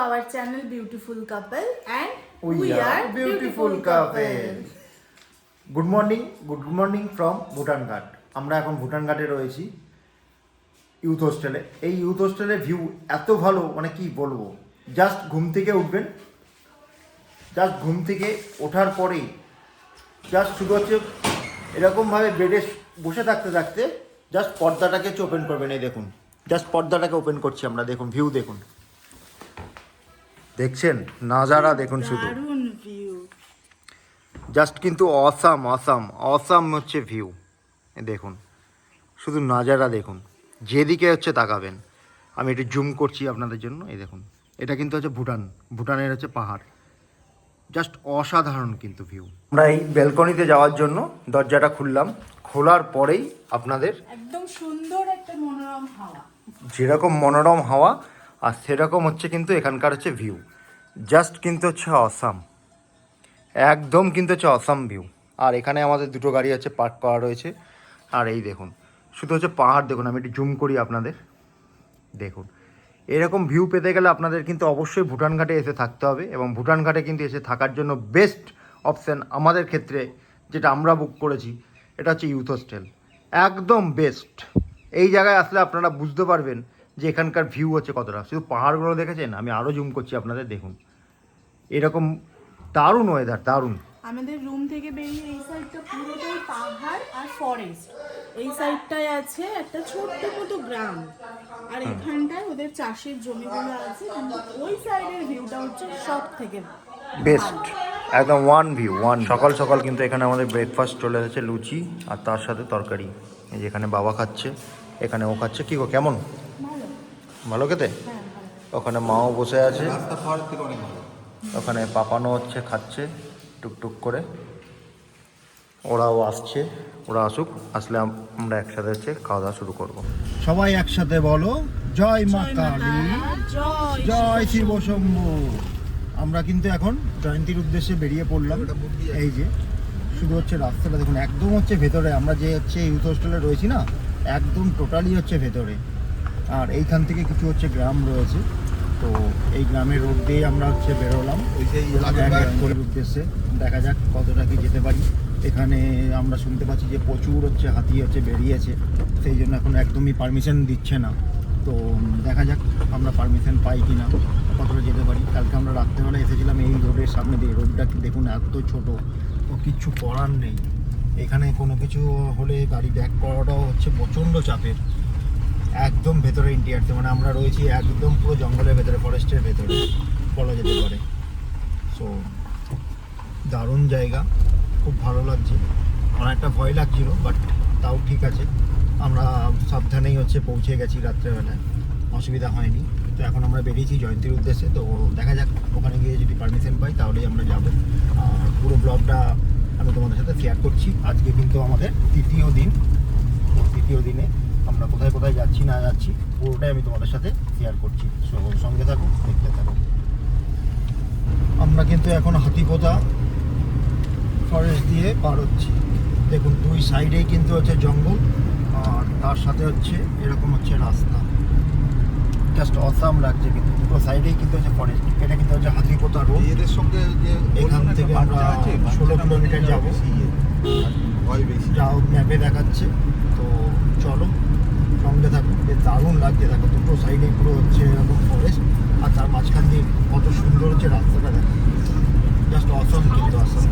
our channel Beautiful Couple and We are beautiful couple. Good morning from Bhutan ঘাট। আমরা এখন ভুটান ঘাটে রয়েছি ইউথ হোস্টেলে। এই ইউথ হোস্টেলের ভিউ এত ভালো, মানে কি বলবো। জাস্ট ঘুম থেকে উঠবেন, জাস্ট ঘুম থেকে ওঠার পরেই জাস্ট শুধু হচ্ছে এরকমভাবে বেডে বসে থাকতে থাকতে জাস্ট পর্দাটাকে ওপেন করবেন। এই দেখুন, জাস্ট পর্দাটাকে ওপেন করছি আমরা। দেখুন ভিউ, দেখুন, দেখছেন নাজারা দেখুন, শুধু দারুণ ভিউ। জাস্ট কিন্তু অসাম হচ্ছে ভিউ। দেখুন শুধু নাজারা দেখুন, যেদিকে হচ্ছে তাকাবেন। আমি একটু জুম করছি আপনাদের জন্য। এই দেখুন, এটা কিন্তু হচ্ছে ভুটানের হচ্ছে পাহাড়। জাস্ট অসাধারণ কিন্তু ভিউ। আমরা এই ব্যালকনিতে যাওয়ার জন্য দরজাটা খুললাম, খোলার পরেই আপনাদের একদম সুন্দর একটা মনোরম হাওয়া। যেরকম মনোরম হাওয়া আর সেরকম হচ্ছে কিন্তু এখানকার হচ্ছে ভিউ। জাস্ট কিন্তু হচ্ছে অসাম, একদম কিন্তু হচ্ছে অসাম ভিউ। আর এখানে আমাদের দুটো গাড়ি আছে পার্ক করা রয়েছে। আর এই দেখুন শুধু হচ্ছে পাহাড় দেখুন। আমি একটু জুম করি আপনাদের, দেখুন এরকম ভিউ পেতে গেলে আপনাদের কিন্তু অবশ্যই ভুটান ঘাটে এসে থাকতে হবে। এবং ভুটান ঘাটে কিন্তু এসে থাকার জন্য বেস্ট অপশান আমাদের ক্ষেত্রে যেটা আমরা বুক করেছি, এটা হচ্ছে ইউথ হোস্টেল। একদম বেস্ট। এই জায়গায় আসলে আপনারা বুঝতে পারবেন যে এখানকার ভিউ হচ্ছে কতটা। শুধু পাহাড়গুলো দেখেছেন, আমি আরও জুম করছি আপনাদের, দেখুন এরকম দারুণ ওয়েদার, দারুণ। আমাদের রুম থেকে বেরিয়ে এই সাইডটা পুরোটাই পাহাড় আর ফরেস্ট। এই সাইডটায় আছে একটা ছোট্ট মতো গ্রাম, আর এখানটায় ওদের চাষের জমিগুলো আছে। কিন্তু ওই সাইডের ভিউটা হচ্ছে সব থেকে বেস্ট, একদম ওয়ান ভিউ ওয়ান। সকাল সকাল কিন্তু এখানে আমাদের ব্রেকফাস্ট চলে এসেছে, লুচি আর তার সাথে তরকারি। এই যে এখানে বাবা খাচ্ছে, এখানে ও খাচ্ছে। কী গো, কেমন? ভালো। ভালো খেতে? হ্যাঁ, ভালো। ওখানে মাও বসে আছে, ওখানে পাপানো হচ্ছে, খাচ্ছে টুকটুক করে। ওরাও আসছে, ওরা আসুক, আসলে আমরা একসাথে হচ্ছে খাওয়া দাওয়া শুরু করব। সবাই একসাথে বলো, জয় মা কালী, জয় শিব শম্ভু। আমরা কিন্তু এখন জয়ন্তীর উদ্দেশ্যে বেরিয়ে পড়লাম। এই যে শুধু হচ্ছে রাস্তাটা দেখুন, একদম হচ্ছে ভেতরে। আমরা যে হচ্ছে ইউথ হোস্টেলে রয়েছি না, একদম টোটালি হচ্ছে ভেতরে। আর এইখান থেকে কিছু হচ্ছে গ্রাম রয়েছে, তো এই গ্রামের রোড দিয়ে আমরা হচ্ছে বেরোলাম জয়ন্তীর উদ্দেশ্যে। দেখা যাক কতটা কি যেতে পারি। এখানে আমরা শুনতে পাচ্ছি যে প্রচুর হচ্ছে হাতি হচ্ছে বেরিয়েছে, সেই জন্য এখন একদমই পারমিশন দিচ্ছে না। তো দেখা যাক আমরা পারমিশন পাই কি না, কতটা যেতে পারি। কালকে আমরা রাত্রেবেলা এসেছিলাম এই রোডের সামনে দিয়ে। রোডটা দেখুন এত ছোট, তো কিচ্ছু করার নেই। এখানে কোনো কিছু হলে গাড়ি ব্যাক করাটাও হচ্ছে প্রচণ্ড চাপের। একদম ভেতরে ইন্টিরিয়ারতে, মানে আমরা রয়েছি একদম পুরো জঙ্গলের ভেতরে, ফরেস্টের ভেতরে বলা যেতে পারে। সো দারুণ জায়গা, খুব ভালো লাগছে। অনেকটা ভয় লাগছিল, বাট তাও ঠিক আছে। আমরা সাবধানেই হচ্ছে পৌঁছে গেছি রাত্রেবেলায়, অসুবিধা হয়নি। তো এখন আমরা বেরিয়েছি জয়ন্তীর উদ্দেশ্যে। তো দেখা যাক ওখানে গিয়ে যদি পারমিশন পাই তাহলেই আমরা যাব। আর পুরো ব্লগটা আমি তোমাদের সাথে শেয়ার করছি। আজকে কিন্তু আমাদের তৃতীয় দিনে আমরা কোথায় কোথায় যাচ্ছি না যাচ্ছি পুরোটাই আমি তোমাদের সাথে শেয়ার করছি। সঙ্গে থাকো, দেখতে থাকো। আমরা কিন্তু এখন হাতিপোতা ফরেস্ট দিয়ে পার হচ্ছি। দেখুন দুই সাইডেই কিন্তু হচ্ছে জঙ্গল, আর তার সাথে হচ্ছে এরকম হচ্ছে রাস্তা। জাস্ট অসাম লাগছে, কিন্তু দুটো সাইডেই কিন্তু হচ্ছে ফরেস্ট। এটা কিন্তু হচ্ছে হাতিপোতা রোড। এদের সঙ্গে এখান থেকে আমরা 16 কিলোমিটার যাবো, যাও ম্যাপে দেখাচ্ছে। তো চলো সঙ্গে থাকো, বেশ দারুণ লাগছে। দেখো দুটো সাইডেই পুরো হচ্ছে এরকম ফরেস্ট, আর তার মাঝখান দিয়ে কত সুন্দর হচ্ছে রাস্তাটা। দেখো জাস্ট অসাম, কিন্তু অসাম।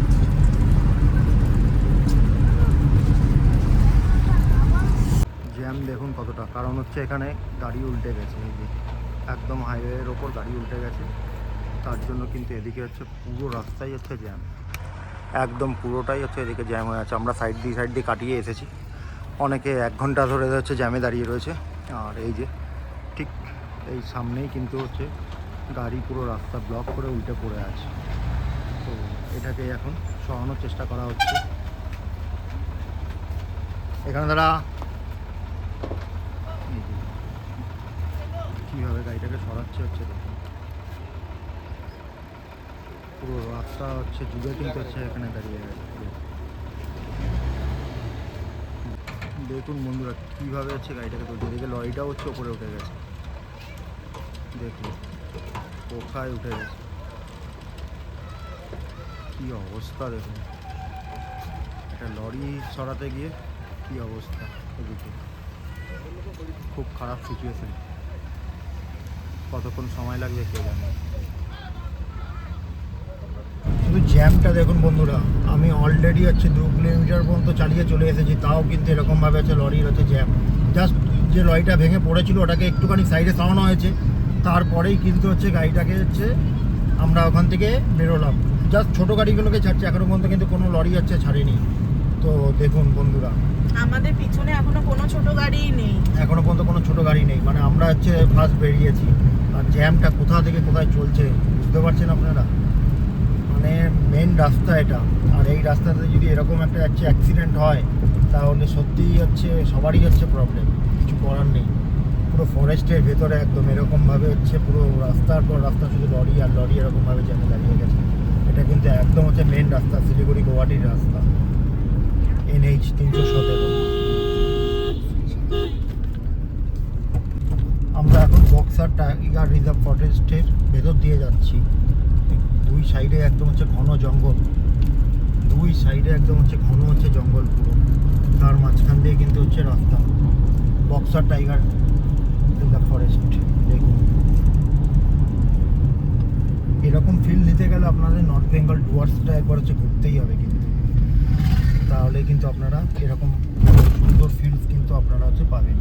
জ্যাম দেখুন কতটা, কারণ হচ্ছে এখানে গাড়ি উল্টে গেছে। এই যে একদম হাইওয়ের ওপর গাড়ি উল্টে গেছে, তার জন্য কিন্তু এদিকে হচ্ছে পুরো রাস্তাই হচ্ছে জ্যাম। একদম পুরোটাই হচ্ছে এদিকে জ্যাম হয়ে আছে। আমরা সাইড দিয়ে কাটিয়ে এসেছি। অনেকে 1 ঘন্টা ধরে হচ্ছে জ্যামে দাঁড়িয়ে রয়েছে। আর এই যে ঠিক এই সামনেই কিন্তু হচ্ছে গাড়ি পুরো রাস্তা ব্লক করে উল্টে পড়ে আছে। তো এটাকে এখন সরানোর চেষ্টা করা হচ্ছে। এখানে তারা কীভাবে গাড়িটাকে সরাচ্ছে হচ্ছে দেখুন। পুরো রাস্তা হচ্ছে যুগে কিন্তু হচ্ছে এখানে দাঁড়িয়ে গেছে। দেখুন বন্ধুরা কীভাবে হচ্ছে গাড়িটাকে তুলছে। এদিকে লরিটাও হচ্ছে ওপরে উঠে গেছে, দেখুন কোথায় উঠে গেছে, কি অবস্থা দেখুন। একটা লরি সরাতে গিয়ে কি অবস্থা, এদিকে খুব খারাপ সিচুয়েশন। কতক্ষণ সময় লাগবে কে জানে। শুধু জ্যামটা দেখুন বন্ধুরা, আমি অলরেডি হচ্ছে 2 কিলোমিটার পর্যন্ত চালিয়ে চলে এসেছি, তাও কিন্তু এরকমভাবে হচ্ছে লরির হচ্ছে জ্যাম। জাস্ট যে লরিটা ভেঙে পড়েছিল ওটাকে একটুখানি সাইডে সরানো হয়েছে, তারপরেই কিন্তু হচ্ছে গাড়িটাকে হচ্ছে আমরা ওখান থেকে বেরোলাম। জাস্ট ছোটো গাড়িগুলোকে ছাড়ছে, এখনো পর্যন্ত কিন্তু কোনো লরি হচ্ছে ছাড়েনি। তো দেখুন বন্ধুরা, আমাদের পিছনে এখনো কোনো ছোট গাড়িই নেই, এখনো পর্যন্ত কোনো ছোটো গাড়ি নেই। মানে আমরা হচ্ছে ফার্স্ট বেরিয়েছি, আর জ্যামটা কোথা থেকে কোথায় চলছে বুঝতে পারছেন আপনারা। মানে মেন রাস্তা এটা, আর এই রাস্তাতে যদি এরকম একটা হচ্ছে অ্যাক্সিডেন্ট হয় তাহলে সত্যিই হচ্ছে সবারই হচ্ছে প্রবলেম, কিছু করার নেই। পুরো ফরেস্টের ভেতরে একদম এরকমভাবে হচ্ছে পুরো রাস্তার পর রাস্তা শুধু লরি আর লরি এরকমভাবে জ্যামে দাঁড়িয়ে গেছে। এটা কিন্তু একদম হচ্ছে মেন রাস্তা, শিলিগুড়ি গুয়াহাটির রাস্তা, NH 317। আমরা এখন বক্সার টাইগার রিজার্ভ ফরেস্টের ভেতর দিয়ে যাচ্ছি। দুই সাইডে একদম হচ্ছে ঘন জঙ্গল, দুই সাইডে একদম হচ্ছে ঘন হচ্ছে জঙ্গল পুরো, তার মাঝখান দিয়ে কিন্তু হচ্ছে রাস্তা। বক্সার টাইগার রিজার্ভ ফরেস্ট দেখুন। এরকম ফিল নিতে গেলে আপনাদের নর্থ বেঙ্গল ডুয়ার্সটা একবার হচ্ছে ঘুরতেই হবে কিন্তু, তাহলে কিন্তু আপনারা এরকম সুন্দর ফিল্ড কিন্তু আপনারা হচ্ছে পাবেন।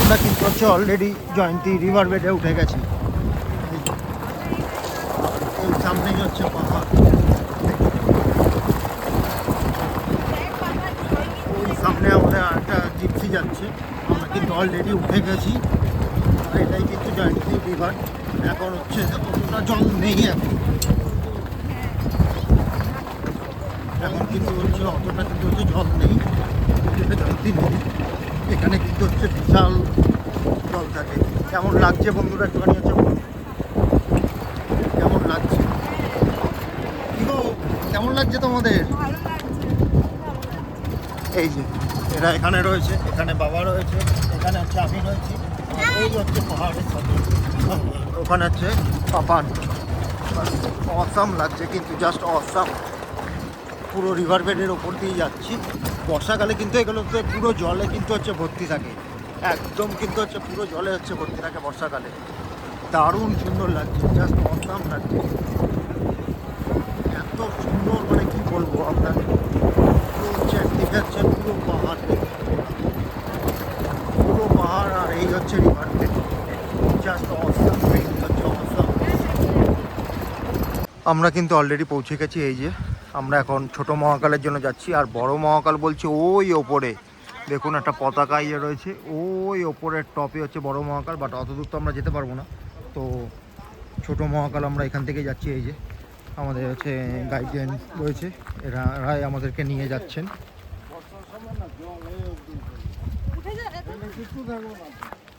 আমরা কিন্তু হচ্ছে অলরেডি জয়ন্তী রিভার বেডে উঠে গেছি। এই সামনেই হচ্ছে পাহাড়, ওই সামনে আমাদের একটা জিপসি যাচ্ছে, আমরা কিন্তু অলরেডি উঠে গেছি। আর এটাই কিন্তু জয়ন্তী রিভার। এখন হচ্ছে অতটা জল নেই, এখন কিন্তু হচ্ছে অতটা কিন্তু হচ্ছে জল নেই। এটা জয়ন্তী নদী, এখানে কিন্তু হচ্ছে বিশাল জল থাকে। কেমন লাগছে বন্ধুরা একটুখানি হচ্ছে কেমন লাগছে, কি গো কেমন লাগছে তোমাদের? এই যে এরা এখানে রয়েছে, এখানে বাবা রয়েছে, এখানে হচ্ছে আমি রয়েছি, আর এই হচ্ছে পাহাড়ের সাথে, ওখানে হচ্ছে পাপান। অসাম লাগছে কিন্তু, জাস্ট অসাম। পুরো রিভার বেডের ওপর দিয়ে যাচ্ছি। বর্ষাকালে কিন্তু এগুলোতে পুরো জলে কিন্তু হচ্ছে ভর্তি থাকে, একদম কিন্তু হচ্ছে পুরো জলে হচ্ছে ভর্তি থাকে বর্ষাকালে। দারুণ সুন্দর লাগছে, জাস্ট অসাম লাগছে, এত সুন্দর মানে কি বলবো আপনাকে। পুরো হচ্ছে একদিকে হচ্ছে পুরো পাহাড়, পুরো পাহাড়, আর এই হচ্ছে রিভার বেড, জাস্ট অসাম হচ্ছে অসাম। আমরা কিন্তু অলরেডি পৌঁছে গেছি। এই যে আমরা এখন ছোট মহাকালের জন্য যাচ্ছি, আর বড় মহাকাল বলছে ওই ওপরে দেখুন একটা পতাকা ইয়ে রয়েছে, ওই ওপরের টপে হচ্ছে বড় মহাকাল, বাট অত দূর তো আমরা যেতে পারবো না। তো ছোট মহাকাল আমরা এখান থেকে যাচ্ছি। এই যে আমাদের হচ্ছে গাইডেন্স রয়েছে, এরাই আমাদেরকে নিয়ে যাচ্ছেন।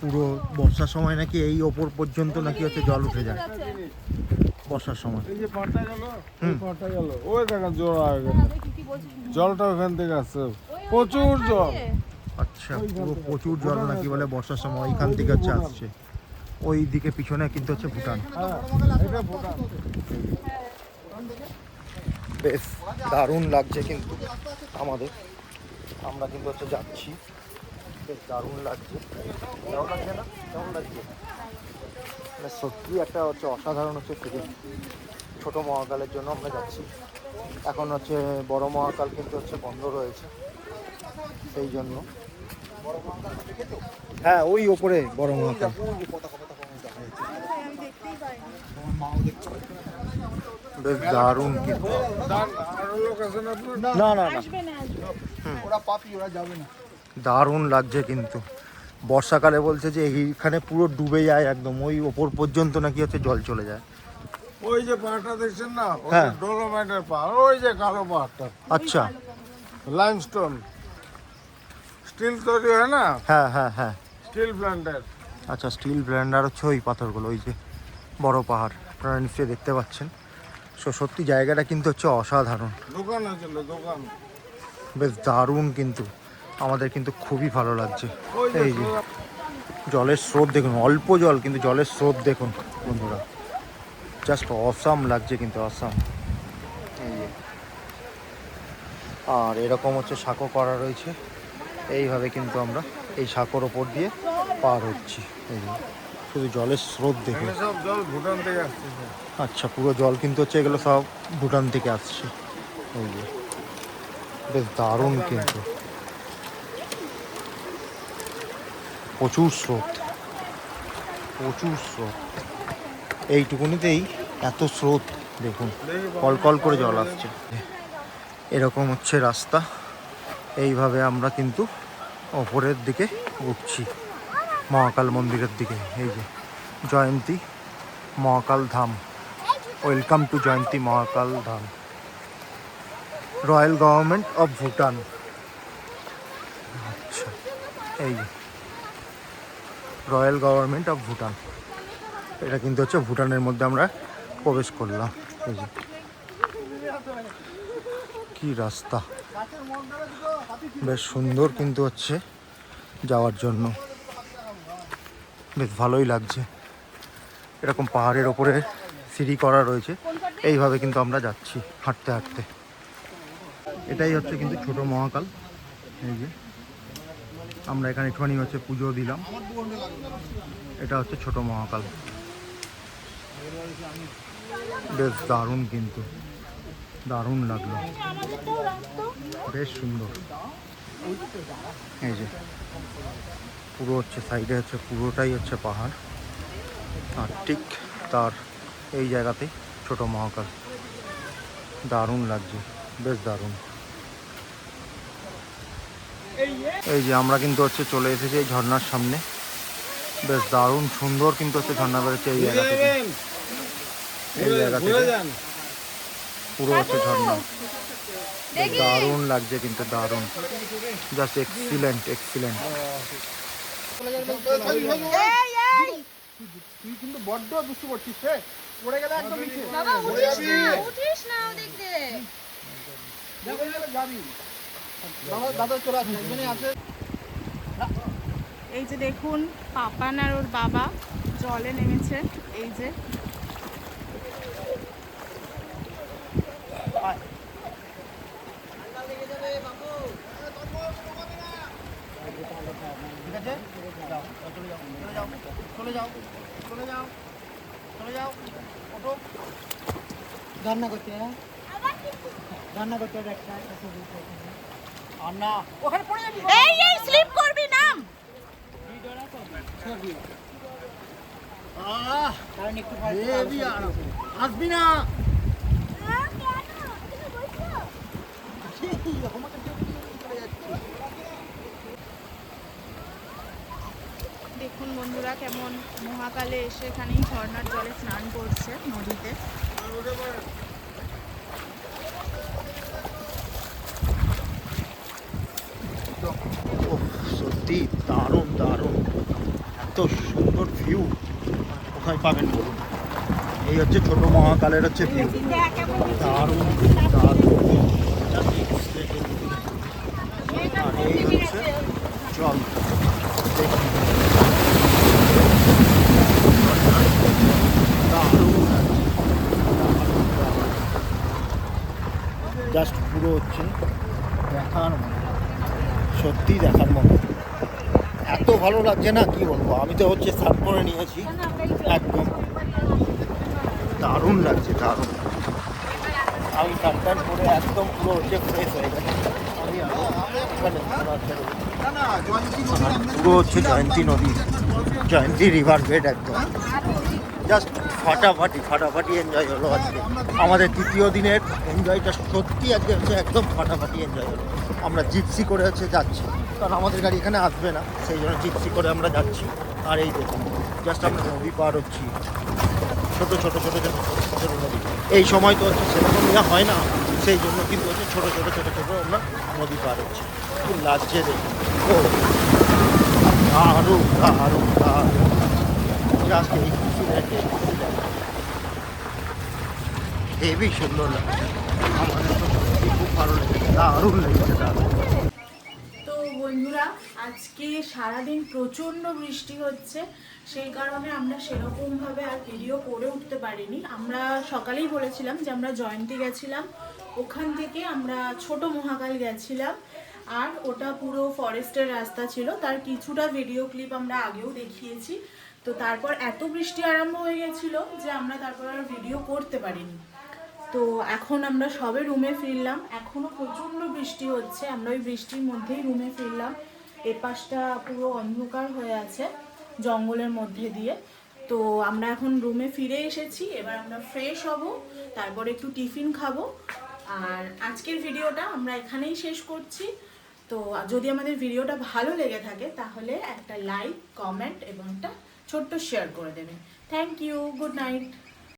পুরো বর্ষার সময় নাকি এই ওপর পর্যন্ত নাকি হচ্ছে জল উঠে যায় বর্ষার সময়। এই যে পাটা গেল, ওই পাটা গেল, ওই দেখেন জল হয়ে গেল, জলটা ওখান থেকে আসছে, প্রচুর জল। আচ্ছা, পুরো প্রচুর জল নাকি বলে বর্ষার সময় ওইখান থেকে হচ্ছে আসছে। ওই দিকে পিছনে কিন্তু হচ্ছে ভুটান। এটা ভুটান। বেশ দারুণ লাগছে কিন্তু আমাদের, আমরা কিন্তু হচ্ছে যাচ্ছি, বেশ দারুণ লাগছে। কেমন লাগছে না, কেমন লাগছে? মানে সত্যি একটা হচ্ছে অসাধারণ হচ্ছে ফিলিং। ছোট মহাকালের জন্য আমরা যাচ্ছি, এখন হচ্ছে বড় মহাকাল কিন্তু হচ্ছে বন্ধ রয়েছে, সেই জন্য। হ্যাঁ ওই ওপরে বড় মহাকাল। বেশ দারুণ কিন্তু, না না না দারুণ লাগছে কিন্তু। বর্ষাকালে বলছে যে এইখানে পুরো ডুবে যায় একদম, ওই ওপর পর্যন্ত নাকি হচ্ছে জল চলে যায়। ওই যে পাহাড়টা দেখছেন না, হ্যাঁ। ডোলোমাইটের পাহাড়, ওই যে কালো পাহাড়টা, আচ্ছা, লাইমস্টোন, স্টিল তৈরি হয় না, হ্যাঁ হ্যাঁ হ্যাঁ, স্টিল প্ল্যান্টের। আচ্ছা স্টিল ব্র্যান্ডার হচ্ছে ওই পাথরগুলো, ওই যে বড় পাহাড় আপনারা নিশ্চয়ই দেখতে পাচ্ছেন। সত্যি জায়গাটা কিন্তু হচ্ছে অসাধারণ, দোকান আছিল, দোকান। বেশ দারুণ, কিন্তু আমাদের কিন্তু খুবই ভালো লাগছে। ওই যে এই যে জলের স্রোত দেখুন, অল্প জল কিন্তু জলের স্রোত দেখুন বন্ধুরা, জাস্ট অসাম লাগছে কিন্তু, অসাম। এই যে আর এরকম হচ্ছে সাঁকো করা রয়েছে, এইভাবে কিন্তু আমরা এই সাঁকোর ওপর দিয়ে পার হচ্ছি। এই যে শুধু জলের স্রোত দেখুন। এখানে সব জল ভুটান থেকে আসতেছে। আচ্ছা, পুরো জল কিন্তু হচ্ছে এগুলো সব ভুটান থেকে আসছে। এই যে বেশ দারুণ, কিন্তু প্রচুর স্রোত, প্রচুর স্রোত, এইটুকুনিতেই এত স্রোত দেখুন, কলকল করে জল আসছে। এরকম হচ্ছে রাস্তা, এইভাবে আমরা কিন্তু ওপরের দিকে উঠছি মহাকাল মন্দিরের দিকে। এই যে Jayanti Mahakal Dham, welcome to Jayanti Mahakal Dham, royal government of Bhutan. আচ্ছা, এই যে রয়্যাল গভর্নমেন্ট অফ ভুটান, এটা কিন্তু হচ্ছে ভুটানের মধ্যে আমরা প্রবেশ করলাম। এই যে কি রাস্তা, বেশ সুন্দর কিন্তু হচ্ছে যাওয়ার জন্য, বেশ ভালোই লাগছে। এরকম পাহাড়ের ওপরে সিঁড়ি করা রয়েছে, এইভাবে কিন্তু আমরা যাচ্ছি হাঁটতে হাঁটতে। এটাই হচ্ছে কিন্তু ছোট মহাকাল। এই যে আমরা এখানে একটুখানি হচ্ছে পুজো দিলাম, এটা হচ্ছে ছোট মহাকাল। বেশ দারুণ, কিন্তু দারুণ লাগলো, বেশ সুন্দর। এই যে পুরো হচ্ছে সাইডে হচ্ছে পুরোটাই হচ্ছে পাহাড়, আর ঠিক তার এই জায়গাতে ছোট মহাকাল। দারুণ লাগছে, বেশ দারুণ। এই যে আমরা কিন্তু হচ্ছে চলে এসেছি এই ঝর্ণার সামনে, বেশ দারুণ সুন্দর কিন্তু হচ্ছে ঝর্ণা বেরোচ্ছে এই জায়গা থেকে, এই জায়গা থেকে পুরো হচ্ছে ঝর্ণা। বেশ দারুণ লাগছে কিন্তু, দারুণ, জাস্ট এক্সিলেন্ট, এক্সিলেন্ট। তুই কিন্তু বড্ড দুষ্টু করছিস রে, পড়ে গেলে একদম নিচে। বাবা উঠিস না ওদিক দিয়ে। যাবি বাবা, দাদা চলে আসবে, একজনই আছে। এই যে দেখুন পাপান আর ওর বাবা জলে নেমেছে। এই যে ঠিক আছে, যাও, চলে যাও, চলে যাও, চলে যাও, চলে যাও, চলে যাও, ওঠো। রান্না করতে, রান্না করতে হবে একটা, আর না ওখানে পড়ে যাবি। এই এই স্লিপ করবি নাম। কারণ একটু আসবি না। দেখুন বন্ধুরা কেমন মহাকালে এসে এখানে ঝর্ণার জলে স্নান করছে নদীতে। ওহ, সত্যি দারুণ দারুণ, এত সুন্দর ভিউ কোথায় পাবেন বলুন। এই হচ্ছে ছোট মহাকালের হচ্ছে ভিউ, দারুণ দারুণ। আর এই হচ্ছে জল, জাস্ট পুরো হচ্ছে দেখার মতো, সত্যি দেখার মতো, এত ভালো লাগছে না কি বলবো। আমি তো হচ্ছে সার্ভ করে নিয়েছি, একদম দারুণ লাগছে, দারুণ। আমি সার্টার করে একদম পুরো হচ্ছে ফ্রেশ হয়ে গেছে। পুরো হচ্ছে জয়ন্তী নদী, জয়ন্তী রিভার বেড, একদম জাস্ট ফাটাফাটি ফাটাফাটি এনজয় হলো আজকে। আমাদের তৃতীয় দিনের এনজয়টা সত্যি আজকে হচ্ছে একদম ফাটাফাটি এনজয় হলো। আমরা জিপসি করে হচ্ছে যাচ্ছি, কারণ আমাদের গাড়ি এখানে আসবে না, সেই জন্য জিপসি করে আমরা যাচ্ছি। আর এই দেখুন জাস্ট আমরা নদী পার হচ্ছি, ছোট ছোট ছোট ছোট ছোট নদী। এই সময় তো হচ্ছে সেরকম ইয়ে হয় না, সেই জন্য কিন্তু হচ্ছে ছোট ছোট ছোট ছোট আমরা নদী পার হচ্ছে। খুব লাগছে দেখে, ও দারুণ দারুণ দারুণ। জাস্ট এই খুশি দেখে হেভি সুন্দর লাগে, আমাদের তো সত্যি খুব ভালো লেগেছে, দারুণ লেগেছে দারুণ। তো বন্ধুরা, আজকে সারাদিন প্রচণ্ড বৃষ্টি হচ্ছে, সেই কারণে আমরা সেরকমভাবে আর ভিডিও করে উঠতে পারিনি। আমরা সকালেই বলেছিলাম যে আমরা জয়ন্তী গেছিলাম, ওখান থেকে আমরা ছোট মহাকাল গেছিলাম, আর ওটা পুরো ফরেস্টের রাস্তা ছিল। তার কিছুটা ভিডিও ক্লিপ আমরা আগেও দেখিয়েছি। তো তারপর এত বৃষ্টি আরম্ভ হয়ে গেছিল যে আমরা তারপর আর ভিডিও করতে পারিনি। তো এখন আমরা সবে রুমে ফিরলাম, এখনো প্রচণ্ড বৃষ্টি হচ্ছে, আমরা ওই বৃষ্টির মধ্যেই রুমে ফিরলাম। এপাশটা পুরো অন্ধকার হয়ে আছে জঙ্গলের মধ্যে দিয়ে। তো আমরা এখন রুমে ফিরে এসেছি, এবার আমরা ফ্রেশ হব, তারপর একটু টিফিন খাবো। আর আজকের ভিডিওটা আমরা এখানেই শেষ করছি। তো যদি আমাদের ভিডিওটা ভালো লেগে থাকে তাহলে একটা লাইক, কমেন্ট এবং একটা ছোট্ট শেয়ার করে দেবেন। Thank you, good night.